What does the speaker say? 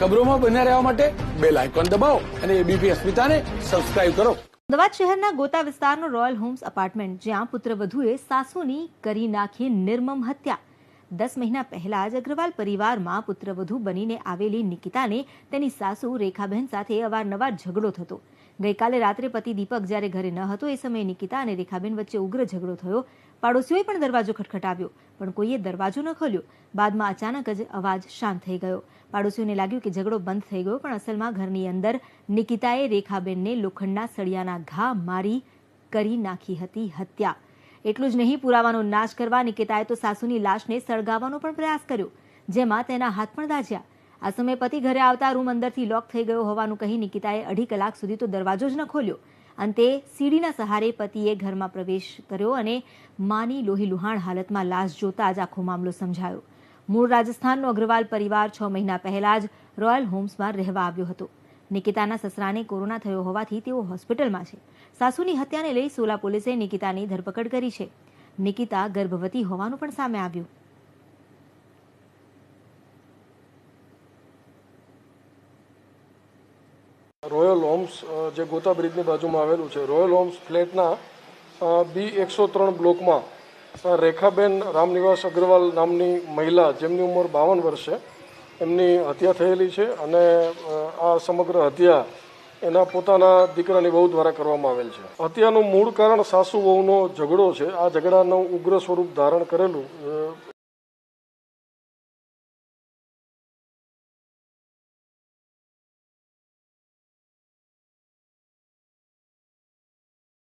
ખબરોમાં બન્યા રહેવા માટે બેલ આઇકોન દબાવો અને એબીપી અસ્મિતાને સબસ્ક્રાઇબ કરો. અમદાવાદ શહેરના ગોતા વિસ્તારનો રોયલ હોમ્સ અપાર્ટમેન્ટ, જ્યાં પુત્રવધુએ સાસુની કરી નાખી નિર્મમ હત્યા. 10 મહિના પહેલા જ અગ્રવાલ પરિવારમાં પુત્રવધુ બનીને આવેલી નિકિતાને તેની સાસુ રેખાબેન સાથે અવારનવાર ઝઘડો થતો. ગઈકાલે રાત્રે પતિ દીપક જ્યારે ઘરે ન હતો એ સમયે નિકિતા અને રેખાબેન વચ્ચે ઉગ્ર ઝઘડો થયો. પાડોશીઓએ પણ દરવાજો ખટખટાવ્યો, પણ કોઈએ દરવાજો ન ખોલ્યો. બાદમાં અચાનક જ અવાજ શાંત થઈ ગયો. પાડોશીઓને લાગ્યું કે ઝઘડો બંધ થઈ ગયો, પણ અસલમાં ઘરની અંદર નિકિતાએ રેખાબેનને લોખંડના સળિયાના ઘા મારી કરી નાખી હતી હત્યા. એટલું જ નહીં, પુરાવાનો નાશ કરવા નિકિતાએ તો સાસુની લાશને સળગાવવાનો પણ પ્રયાસ કર્યો, જેમાં તેના હાથ પણ દાઝ્યા. આ સમયે પતિ ઘરે આવતા રૂમ અંદરથી લોક થઈ ગયો હોવાનું કહી નિકિતાએ 2.5 કલાક સુધી તો દરવાજો જ ન ખોલ્યો. અંતે સીડીના સહારે પતિએ ઘરમાં પ્રવેશ કર્યો અને માની લોહીલુહાણ હાલતમાં લાશ જોતા જ આખો મામલો સમજાયો. મૂળ રાજસ્થાનનો અગ્રવાલ પરિવાર 6 મહિના પહેલા જ રોયલ હોમ્સમાં રહેવા આવ્યો હતો. નિકિતાના સસરાને કોરોના થયો હોવાથી તેઓ હોસ્પિટલમાં છે. સાસુની હત્યાને લઈ સોલા પોલીસે નિકિતાની ધરપકડ કરી છે. નિકિતા ગર્ભવતી હોવાનું પણ સામે આવ્યું. રોયલ હોમ્સ જે ગોતા બ્રિજની બાજુમાં આવેલું છે, રોયલ હોમ્સ ફ્લેટના B103 બ્લોકમાં રેખાબેન રામનિવાસ અગ્રવાલ નામની મહિલા, જેમની ઉંમર 52 વર્ષ છે, એમની હત્યા થયેલી છે. અને આ સમગ્ર હત્યા એના પોતાના દીકરાની વહુ દ્વારા કરવામાં આવેલ છે. હત્યાનું મૂળ કારણ સાસુ વહુનો ઝઘડો છે. આ ઝઘડાનું ઉગ્ર સ્વરૂપ ધારણ કરેલું